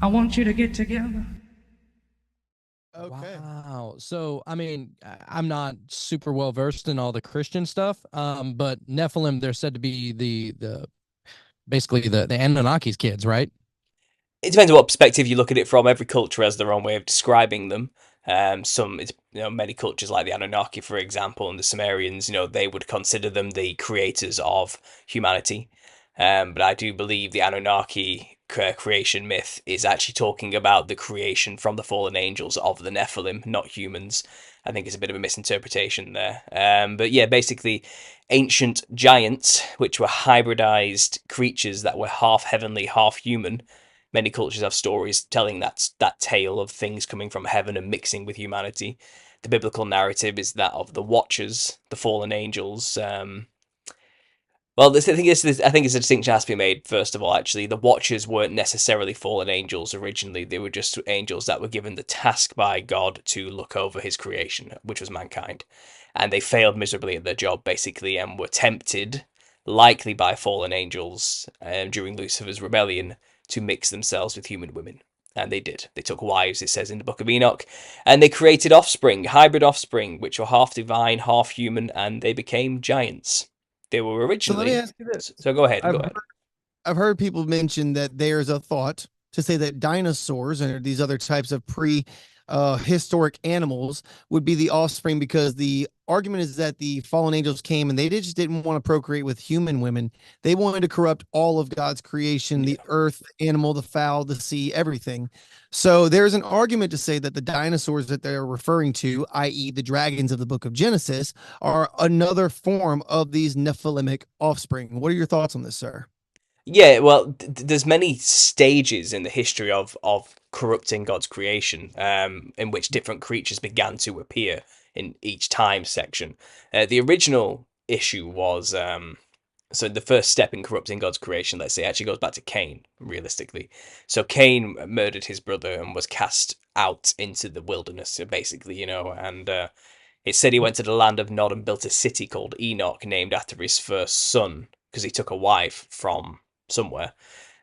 I want you to get together. Okay. Wow. So, I mean, I'm not super well versed in all the Christian stuff, but Nephilim, they're said to be the basically the Anunnaki's kids, right? It depends on what perspective you look at it from. Every culture has their own way of describing them. Some, it's, many cultures like the Anunnaki, for example, and the Sumerians, they would consider them the creators of humanity. But I do believe the Anunnaki creation myth is actually talking about the creation from the fallen angels of the Nephilim, not humans. I think it's a bit of a misinterpretation there. But yeah, basically, ancient giants, which were hybridized creatures that were half heavenly, half human. Many cultures have stories telling that tale of things coming from heaven and mixing with humanity. The biblical narrative is that of the Watchers, the fallen angels. Well, I think it's a distinction has to be made. First of all, actually, the Watchers weren't necessarily fallen angels originally. They were just angels that were given the task by God to look over His creation, which was mankind, and they failed miserably at their job, basically, and were tempted, likely by fallen angels, during Lucifer's rebellion, to mix themselves with human women. And they did. They took wives, it says in the Book of Enoch, and they created offspring, hybrid offspring, which were half divine, half human, and they became giants. They were So let me originally. ask you this. So go ahead, I've go heard, ahead. I've heard people mention that there's a thought to say that dinosaurs and these other types of pre historic animals would be the offspring because the argument is that the fallen angels came and they just didn't want to procreate with human women. They wanted to corrupt all of God's creation, the Yeah. earth, animal, the fowl, the sea, everything. So there's an argument to say that the dinosaurs that they're referring to, i.e., the dragons of the book of Genesis, are another form of these Nephilimic offspring. What are your thoughts on this, sir? Yeah, well, there's many stages in the history of corrupting God's creation, in which different creatures began to appear in each time section. The original issue was so the first step in corrupting God's creation, let's say, actually goes back to Cain, realistically. So Cain murdered his brother and was cast out into the wilderness, basically, and it said he went to the land of Nod and built a city called Enoch, named after his first son, because he took a wife from somewhere.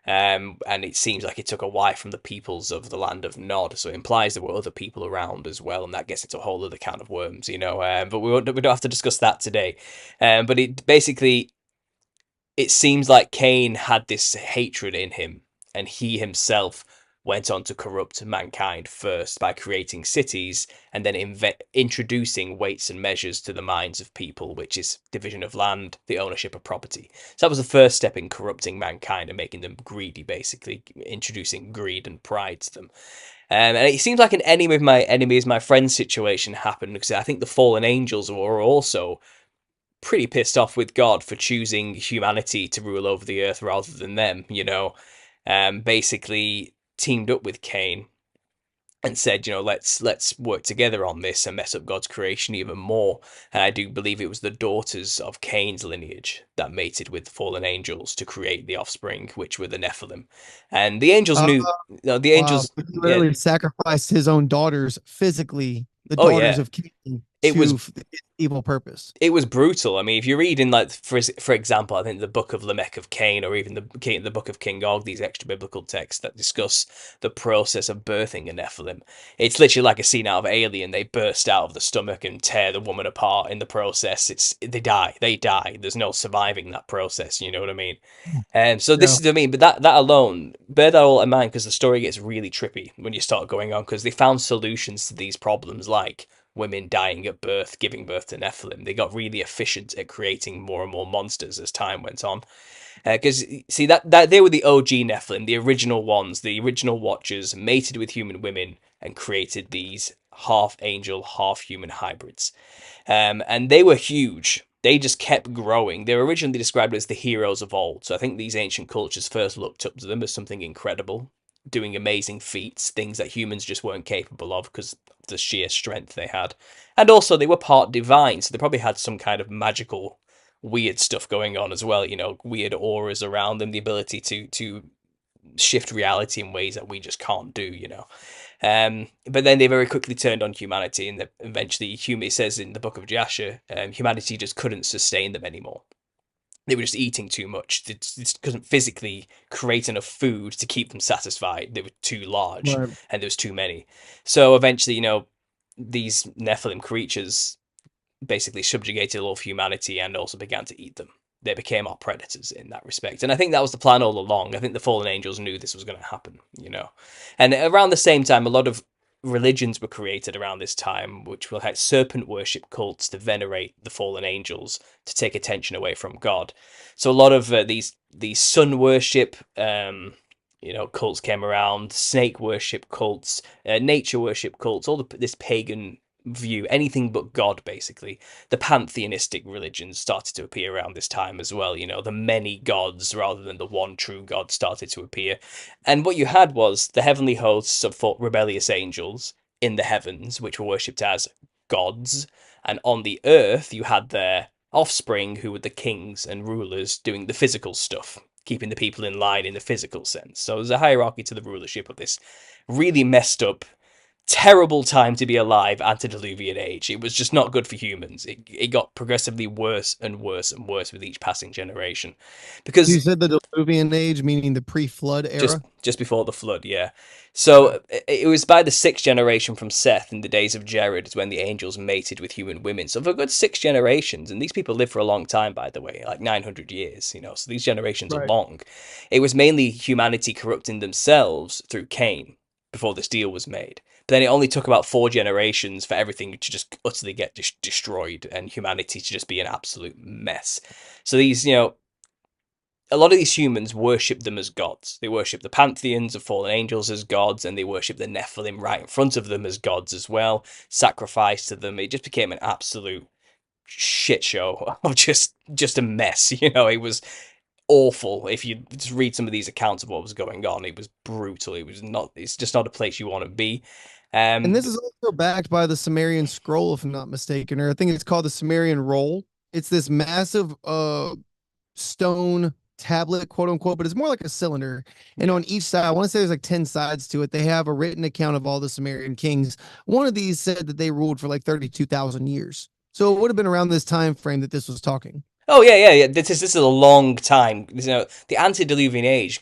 And it seems like he took a wife from the peoples of the land of Nod, so it implies there were other people around as well, and that gets into a whole other can of worms, But we don't have to discuss that today. But it basically, it seems like Cain had this hatred in him, and he himself went on to corrupt mankind first by creating cities and then introducing weights and measures to the minds of people, which is division of land, the ownership of property. So that was the first step in corrupting mankind and making them greedy, basically, introducing greed and pride to them. And it seems like an enemy of my enemy is my friend situation happened because I think the fallen angels were also pretty pissed off with God for choosing humanity to rule over the earth rather than them, basically teamed up with Cain and said, let's work together on this and mess up God's creation even more. And I do believe it was the daughters of Cain's lineage that mated with the fallen angels to create the offspring, which were the Nephilim. And the angels Uh, knew, the wow. angels, He yeah, literally sacrificed his own daughters physically, the oh daughters yeah, of Cain, it was to evil purpose. it was brutal. I mean, if you read in like for example, I think the Book of Lamech of Cain, or even the Book of King Og, these extra biblical texts that discuss the process of birthing a Nephilim, it's literally like a scene out of Alien. They burst out of the stomach and tear the woman apart in the process. They die. There's no surviving that process. You know what I mean? And so this Yeah. is what I mean. But that alone, bear that all in mind because the story gets really trippy when you start going on because they found solutions to these problems like women dying at birth, giving birth to Nephilim. They got really efficient at creating more and more monsters as time went on. Because see that they were the OG Nephilim, the original ones, the original Watchers, mated with human women and created these half angel, half human hybrids. And they were huge. They just kept growing. They were originally described as the heroes of old. So I think these ancient cultures first looked up to them as something incredible, doing amazing feats, things that humans just weren't capable of because of the sheer strength they had. And also, they were part divine, so they probably had some kind of magical, weird stuff going on as well. Weird auras around them, the ability to shift reality in ways that we just can't do. But then they very quickly turned on humanity, and eventually, it says in the Book of Jasher, humanity just couldn't sustain them anymore. They were just eating too much. They just couldn't physically create enough food to keep them satisfied. They were too large, Right. and there was too many. So eventually, these Nephilim creatures basically subjugated all of humanity and also began to eat them. They became our predators in that respect. And I think that was the plan all along. I think the fallen angels knew this was going to happen, And around the same time, a lot of religions were created around this time, which will have serpent worship cults to venerate the fallen angels, to take attention away from God. So a lot of these sun worship cults came around, snake worship cults, nature worship cults, this pagan view, anything but God, basically. The pantheistic religions started to appear around this time as well. The many gods rather than the one true God started to appear. And what you had was the heavenly hosts of rebellious angels in the heavens, which were worshipped as gods. And on the earth, you had their offspring, who were the kings and rulers doing the physical stuff, keeping the people in line in the physical sense. So there's a hierarchy to the rulership of this really messed up, terrible time to be alive, antediluvian age. It was just not good for humans. It got progressively worse and worse and worse with each passing generation, because You said the Diluvian age, meaning the pre-flood era. just before the flood, yeah. So it was by the sixth generation from Seth in the days of Jared when the angels mated with human women. So for a good 6 generations, and these people lived for a long time, by the way, like 900 years, so these generations are Right. long. It was mainly humanity corrupting themselves through Cain before this deal was made. But then it only took about 4 generations for everything to just utterly get destroyed and humanity to just be an absolute mess. So these, a lot of these humans worship them as gods. They worship the pantheons of fallen angels as gods, and they worship the Nephilim right in front of them as gods as well. Sacrifice to them. It just became an absolute shit show of just a mess. It was awful. If you just read some of these accounts of what was going on, it was brutal. It's just not a place you want to be. And this is also backed by the Sumerian scroll, if I'm not mistaken, or I think it's called the Sumerian roll. It's this massive stone tablet, quote unquote, but it's more like a cylinder. And on each side, I want to say there's like 10 sides to it. They have a written account of all the Sumerian kings. One of these said that they ruled for like 32,000 years. So it would have been around this time frame that this was talking. Oh yeah. This is a long time. The antediluvian age.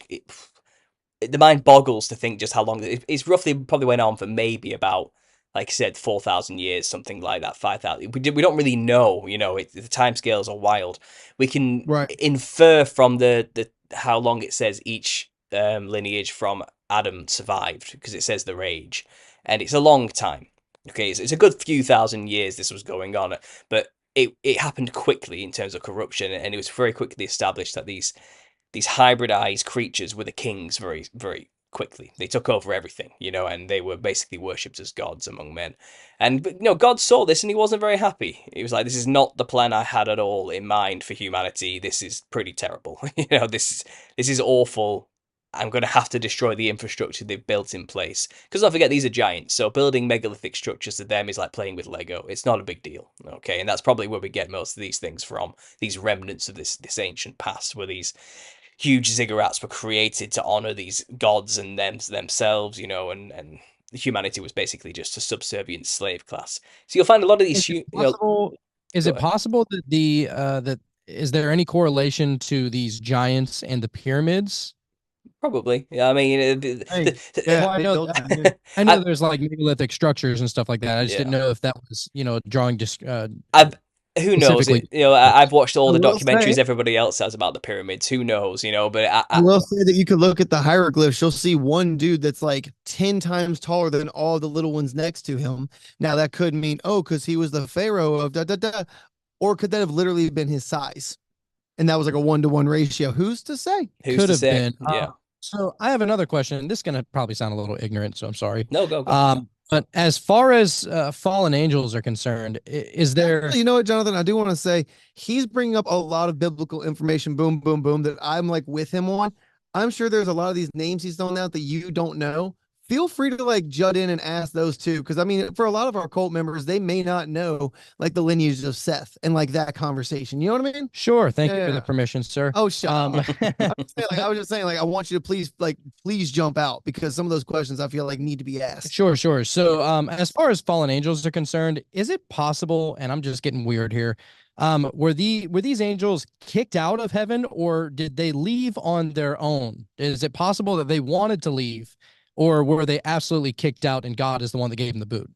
The mind boggles to think just how long it's roughly probably went on for maybe about, like I said, 4,000 years, something like that, 5,000. We don't really know, the timescales are wild. We can infer from the how long it says each lineage from Adam survived, because it says their age, and it's a long time. Okay, it's a good few thousand years this was going on, but it happened quickly in terms of corruption, and it was very quickly established that these hybridized creatures were the kings very, very quickly. They took over everything, and they were basically worshipped as gods among men. And God saw this and he wasn't very happy. He was like, "This is not the plan I had at all in mind for humanity. This is pretty terrible. This is awful. I'm going to have to destroy the infrastructure they've built in place." Because don't forget, these are giants, so building megalithic structures to them is like playing with Lego. It's not a big deal, okay? And that's probably where we get most of these things from, these remnants of this ancient past, where these huge ziggurats were created to honor these gods and themselves, and humanity was basically just a subservient slave class. So you'll find a lot of these. Is it possible that is there any correlation to these giants and the pyramids? Probably, yeah. I mean, I know there's like megalithic structures and stuff like that. I just didn't know if that was drawing just. Who knows? I've watched all the documentaries everybody else has about the pyramids. Who knows? But I will say that you could look at the hieroglyphs. You'll see one dude that's like 10 times taller than all the little ones next to him. Now that could mean, because he was the pharaoh of da da da, or could that have literally been his size? And that was like a 1-to-1 ratio. Who's to say? Could have been. Yeah. So I have another question. This is gonna probably sound a little ignorant, so I'm sorry. No, go. But as far as fallen angels are concerned, is there... You know what, Jonathan? I do want to say he's bringing up a lot of biblical information, boom, boom, boom, that I'm like with him on. I'm sure there's a lot of these names he's throwing out that you don't know. Feel free to like jut in and ask those too. Because I mean, for a lot of our cult members, they may not know like the lineage of Seth and like that conversation. You know what I mean? Sure. Thank you for the permission, sir. Oh, shut up. I was just saying, like, I want you to please jump out, because some of those questions I feel like need to be asked. Sure. So as far as fallen angels are concerned, is it possible, and I'm just getting weird here, Were these angels kicked out of heaven, or did they leave on their own? Is it possible that they wanted to leave, or were they absolutely kicked out and God is the one that gave them the boot?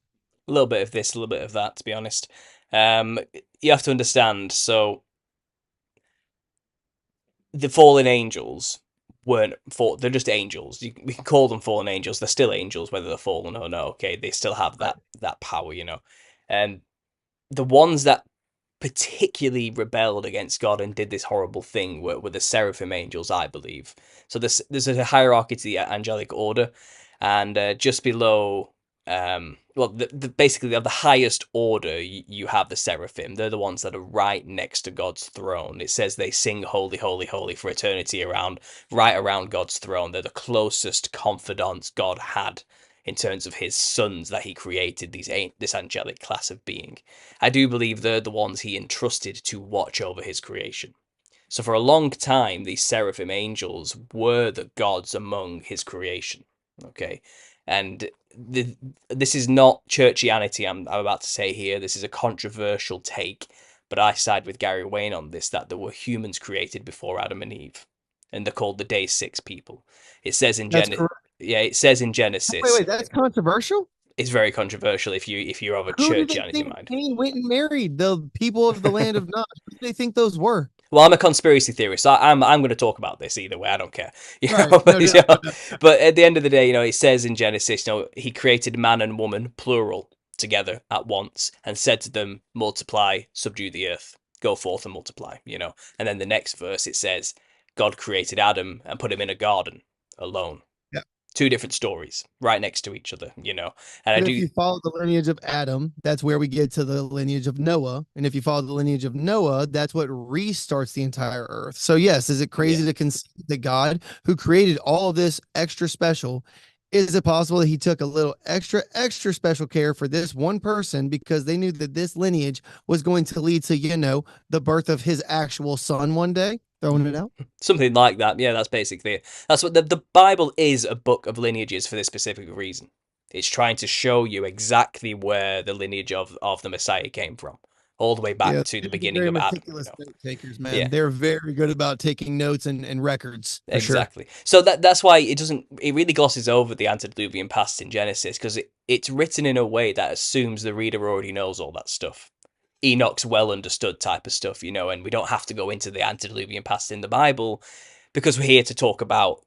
A little bit of this, a little bit of that, to be honest. You have to understand. So the fallen angels weren't they're just angels. We can call them fallen angels. They're still angels, whether they're fallen or no. Okay, they still have that power, you know. And the ones that particularly rebelled against God and did this horrible thing were the seraphim angels, I believe. So there's a hierarchy to the angelic order, and just below, well, basically of the highest order, you have the seraphim. They're the ones that are right next to God's throne. It says they sing holy, holy, holy for eternity right around God's throne. They're the closest confidants God had in terms of his sons that he created, this angelic class of being. I do believe they're the ones he entrusted to watch over his creation. So for a long time, these seraphim angels were the gods among his creation. Okay, and this is not churchianity. I'm about to say here. This is a controversial take, but I side with Gary Wayne on this. That there were humans created before Adam and Eve, and they're called the Day 6 people. It says in That's Genesis. correct. Yeah, it says in Wait, Genesis. wait, that's controversial? It's very controversial if you're of a Who do they churchianity think mind. Cain went and married? The people of the land of Nod. Who do they think those were? Well, I'm a conspiracy theorist, so I'm going to talk about this either way. I don't care, Right. No you doubt. No know. doubt. But at the end of the day, it says in Genesis, he created man and woman, plural, together at once, and said to them, "Multiply, subdue the earth, go forth and multiply." And then the next verse it says, God created Adam and put him in a garden alone. Yeah. Two different stories, right next to each other. And I But if do. you follow the lineage of Adam, that's where we get to the lineage of Noah. And if you follow the lineage of Noah, that's what restarts the entire earth. So, yes, is it crazy Yeah. to conceive that God, who created all of this extra special, is it possible that he took a little extra special care for this one person because they knew that this lineage was going to lead to, the birth of his actual son one day? Throwing it out. Something like that. Yeah, that's basically it. That's what the Bible is, a book of lineages for this specific reason. It's trying to show you exactly where the lineage of the Messiah came from, all the way back Yeah, to the they're beginning very of Adam. meticulous note takers, man. Yeah, They're very good about taking notes and records for sure. exactly. So that's why it really glosses over the antediluvian past in Genesis, because it's written in a way that assumes the reader already knows all that stuff. Enoch's well understood type of stuff, and we don't have to go into the antediluvian past in the Bible because we're here to talk about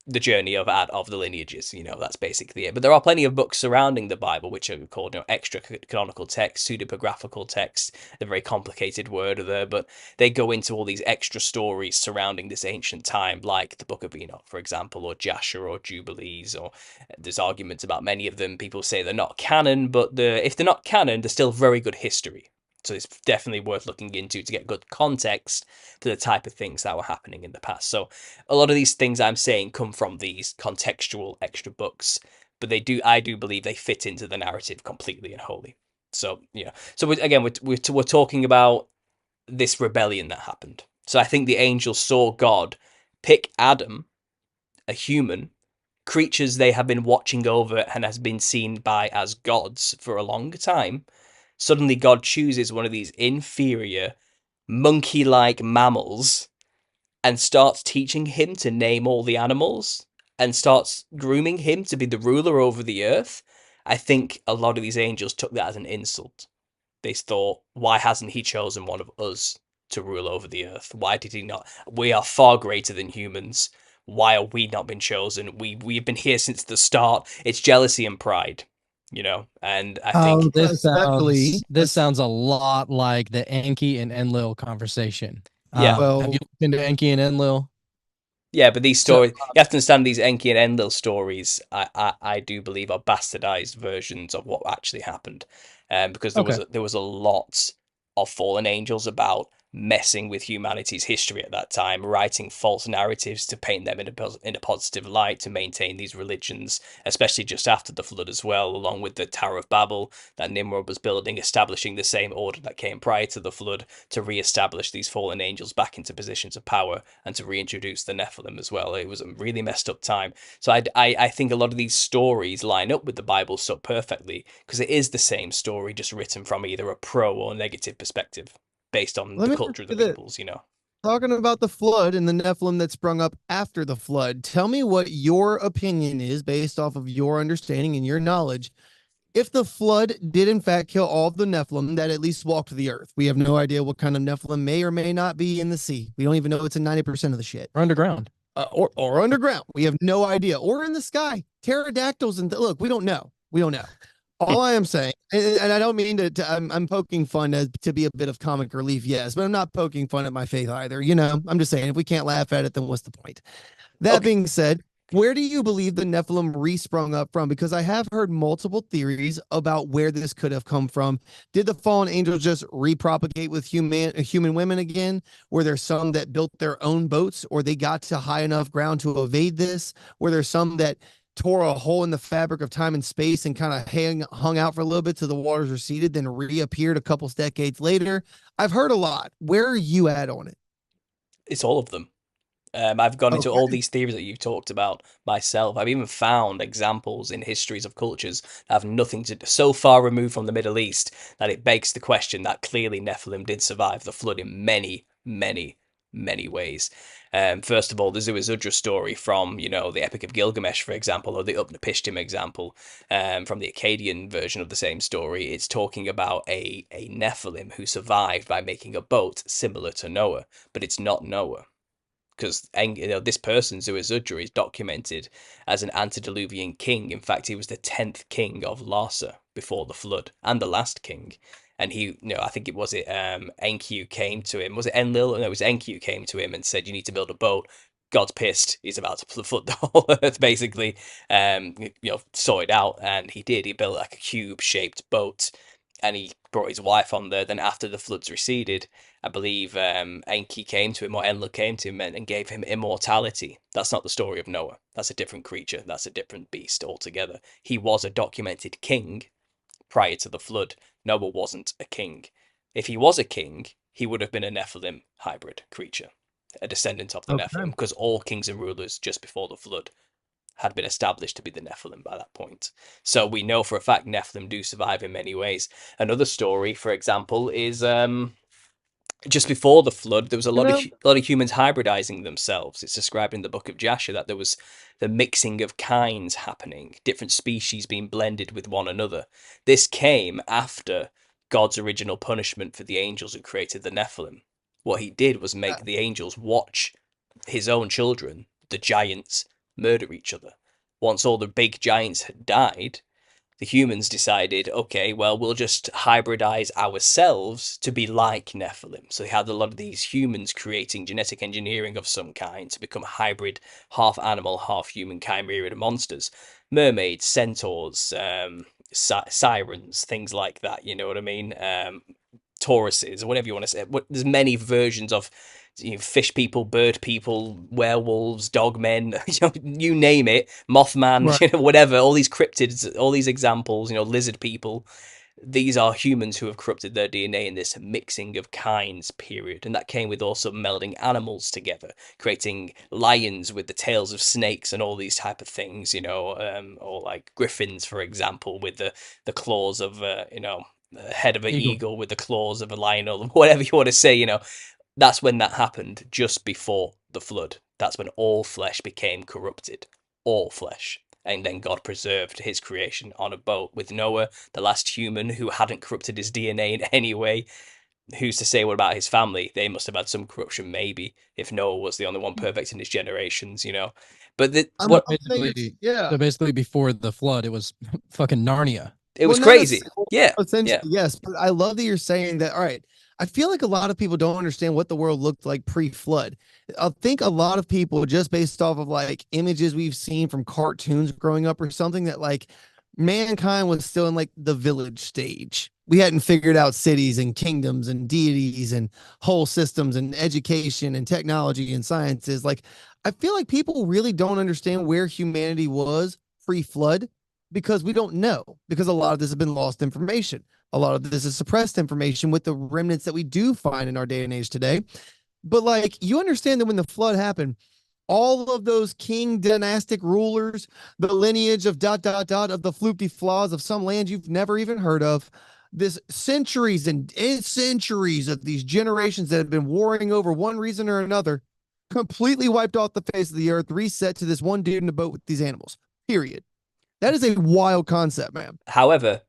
the journey of the lineages. That's basically it. But there are plenty of books surrounding the Bible which are called extra canonical texts, pseudepigraphical texts. A very complicated word there, but they go into all these extra stories surrounding this ancient time, like the Book of Enoch, for example, or Jasher or Jubilees. Or there's arguments about many of them. People say they're not canon, but if they're not canon, they're still very good history. So it's definitely worth looking into to get good context to the type of things that were happening in the past. So a lot of these things I'm saying come from these contextual extra books, but I do believe they fit into the narrative completely and wholly. So yeah. So again, we're talking about this rebellion that happened. So I think the angels saw God pick Adam, a human, creatures they have been watching over and has been seen by as gods for a long time. Suddenly God chooses one of these inferior, monkey-like mammals and starts teaching him to name all the animals and starts grooming him to be the ruler over the earth. I think a lot of these angels took that as an insult. They thought, why hasn't he chosen one of us to rule over the earth? Why did he not? We are far greater than humans. Why are we not been chosen? We've been here since the start. It's jealousy and pride, And I think, Especially, This sounds a lot like the Enki and Enlil conversation. yeah, Have well, you looked into Enki and Enlil? yeah. But these So stories, you have to understand these Enki and Enlil stories. I do believe are bastardized versions of what actually happened, because okay. there was a lot of fallen angels about messing with humanity's history at that time, writing false narratives to paint them in a positive light to maintain these religions, especially just after the flood as well, along with the Tower of Babel that Nimrod was building, establishing the same order that came prior to the flood to re-establish these fallen angels back into positions of power and to reintroduce the Nephilim as well. It was a really messed up time. So I think a lot of these stories line up with the Bible so perfectly because it is the same story, just written from either a pro or negative perspective. based on Let the me culture of the ask you this. peoples, you know. Talking about the flood and the Nephilim that sprung up after the flood, tell me what your opinion is based off of your understanding and your knowledge. If the flood did in fact kill all of the Nephilim that at least walked the earth, we have no idea what kind of Nephilim may or may not be in the sea. We don't even know it's in 90% of the shit. Or underground. Or underground. We have no idea. Or in the sky. Pterodactyls and look, we don't know. We don't know. All I am saying, and I don't mean I'm poking fun to be a bit of comic relief, yes, but I'm not poking fun at my faith either. You know, I'm just saying if we can't laugh at it, then what's the point? That being said, where do you believe the Nephilim resprung up from? Because I have heard multiple theories about where this could have come from. Did the fallen angels just repropagate with human women again? Were there some that built their own boats, or they got to high enough ground to evade this? Were there some that tore a hole in the fabric of time and space and kind of hung out for a little bit till the waters receded, then reappeared a couple decades later? I've heard a lot. Where are you at on it? It's all of them. I've gone into all Okay. these theories that you've talked about myself. I've even found examples in histories of cultures that have nothing to do, so far removed from the Middle East that it begs the question that clearly Nephilim did survive the flood in many, many, many ways. First of all, the Ziusudra story from, you know, the Epic of Gilgamesh, for example, or the Upnapishtim example, from the Akkadian version of the same story. It's talking about a Nephilim who survived by making a boat similar to Noah, but it's not Noah. Because, you know, this person, Ziusudra, is documented as an antediluvian king. In fact, he was the 10th king of Larsa before the flood, and the last king. And he, you know, I think Enkidu came to him. Was it Enlil? No, it was Enkidu came to him and said, "You need to build a boat." God's pissed. He's about to flood the whole earth, basically. You know, sort it out, and he did. He built like a cube-shaped boat, and he brought his wife on there. Then after the floods receded, I believe Enki came to him, or Enlil came to him, and gave him immortality. That's not the story of Noah. That's a different creature. That's a different beast altogether. He was a documented king prior to the flood. Noah wasn't a king. If he was a king, he would have been a Nephilim hybrid creature, a descendant of the Nephilim, because all kings and rulers just before the flood had been established to be the Nephilim by that point. So we know for a fact Nephilim do survive in many ways. Another story, for example, is just before the flood, there was a lot of humans hybridizing themselves. It's described in the book of Jasher that there was the mixing of kinds happening, different species being blended with one another. This came after God's original punishment for the angels who created the Nephilim. What he did was make the angels watch his own children, the giants, murder each other. Once all the big giants had died, the humans decided, okay, well, we'll just hybridize ourselves to be like Nephilim. So they had a lot of these humans creating genetic engineering of some kind to become hybrid, half animal, half human chimera monsters. Mermaids, centaurs, sirens, things like that, you know what I mean? Tauruses, or whatever you want to say. There's many versions of, you know, fish people, bird people, werewolves, dogmen, you name it, Mothman, right. You know, whatever, all these cryptids, all these examples, you know, lizard people. These are humans who have corrupted their DNA in this mixing of kinds period. And that came with also melding animals together, creating lions with the tails of snakes and all these type of things, you know, or like griffins, for example, with the claws of, you know, the head of an eagle with the claws of a lion, or whatever you want to say, you know. That's when that happened, just before the flood. That's when all flesh became corrupted. All flesh. And then God preserved his creation on a boat with Noah, the last human who hadn't corrupted his DNA in any way. Who's to say what about his family? They must have had some corruption, maybe, if Noah was the only one perfect in his generations, you know. But so basically before the flood, it was fucking Narnia. It was crazy. Yeah. Essentially, yes. But I love that you're saying that. All right. I feel like a lot of people don't understand what the world looked like pre-flood. I think a lot of people, just based off of like images we've seen from cartoons growing up or something, that like mankind was still in like the village stage. We hadn't figured out cities and kingdoms and deities and whole systems and education and technology and sciences. Like, I feel like people really don't understand where humanity was pre-flood, because we don't know, because a lot of this has been lost information. A lot of this is suppressed information with the remnants that we do find in our day and age today. But like, you understand that when the flood happened, all of those king dynastic rulers, the lineage of of the floopy flaws of some land you've never even heard of, this centuries and centuries of these generations that have been warring over one reason or another completely wiped off the face of the earth, reset to this one dude in a boat with these animals. Period. That is a wild concept, man. However,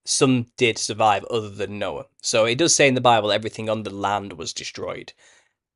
some did survive other than Noah. So it does say in the Bible everything on the land was destroyed.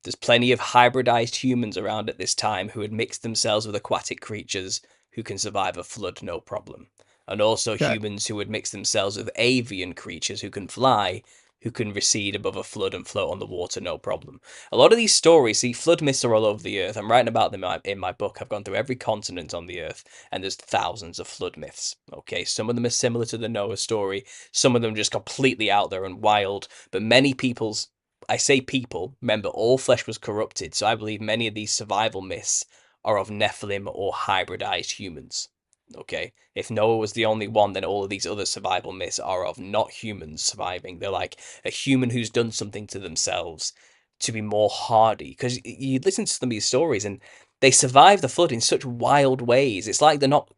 There's plenty of hybridized humans around at this time who had mixed themselves with aquatic creatures who can survive a flood no problem. And also Okay. humans who would mix themselves with avian creatures who can fly, who can recede above a flood and float on the water no problem. A lot of these stories, see, flood myths are all over the earth. I'm writing about them in my book. I've gone through every continent on the earth, and there's thousands of flood myths. Okay, some of them are similar to the Noah story, some of them just completely out there and wild, but many people's I say people, remember, all flesh was corrupted, so I believe many of these survival myths are of Nephilim or hybridized humans. Okay? If Noah was the only one, then all of these other survival myths are of not humans surviving. They're like a human who's done something to themselves to be more hardy. Because you listen to some of these stories and they survive the flood in such wild ways. It's like they're not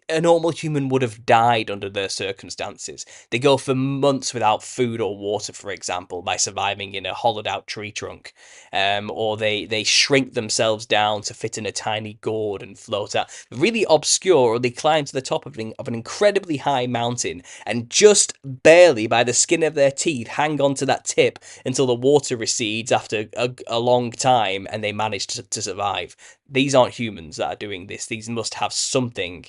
a normal human would have died under their circumstances. They go for months without food or water, for example, by surviving in a hollowed out tree trunk. Or they shrink themselves down to fit in a tiny gourd and float out. Really obscure, or they climb to the top of an incredibly high mountain and just barely, by the skin of their teeth, hang on to that tip until the water recedes after a long time and they manage to survive. These aren't humans that are doing this. These must have something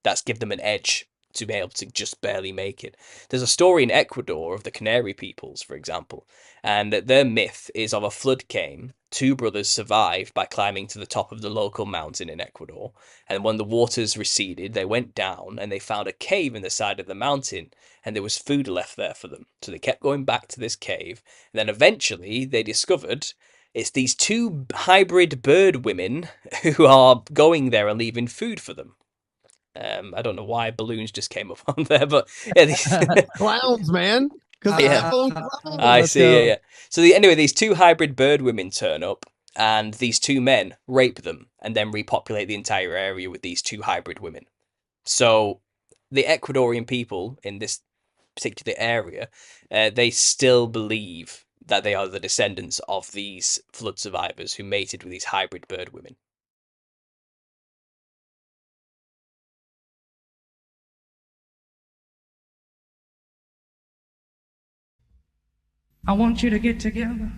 that's give them an edge to be able to just barely make it. There's a story in Ecuador of the Canary peoples, for example, and their myth is of a flood came. Two brothers survived by climbing to the top of the local mountain in Ecuador, and when the waters receded, they went down and they found a cave in the side of the mountain, and there was food left there for them. So they kept going back to this cave, and then eventually they discovered it's these two hybrid bird women who are going there and leaving food for them. I don't know why balloons just came up on there, but yeah, Clowns, man. Because Yeah. I Let's see. go. Yeah. So anyway, these two hybrid bird women turn up, and these two men rape them, and then repopulate the entire area with these two hybrid women. So the Ecuadorian people in this particular area, they still believe that they are the descendants of these flood survivors who mated with these hybrid bird women. I want you to get together